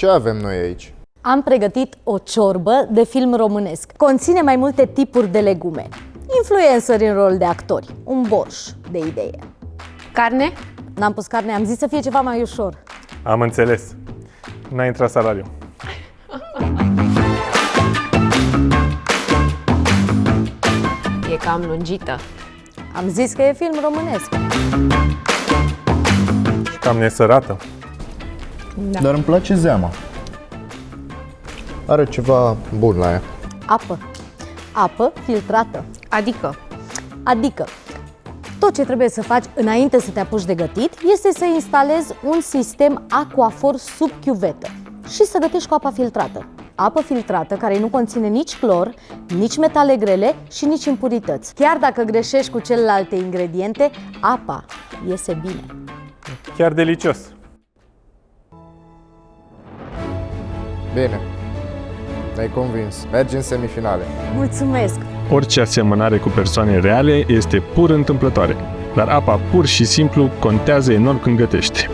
Ce avem noi aici? Am pregătit o ciorbă de film românesc. Conține mai multe tipuri de legume. Influenceri în rol de actori. Un borș de idee. Carne? N-am pus carne, am zis să fie ceva mai ușor. Am înțeles. N-a intrat salariul. E cam lungită. Am zis că e film românesc. Și cam nesărată. Da. Dar îmi place zeama. Are ceva bun la ea. Apă. Apă filtrată. Adică, Tot ce trebuie să faci înainte să te apuci de gătit este să instalezi un sistem aquafor sub chiuvetă și să gătești cu apa filtrată. Apă filtrată care nu conține nici clor, nici metale grele și nici impurități. Chiar dacă greșești cu celelalte ingrediente, apa iese bine. Chiar delicios. Bine. Ne-ai convins. Mergi în semifinale. Mulțumesc! Orice asemănare cu persoane reale este pur întâmplătoare, dar apa pur și simplu contează enorm când gătești.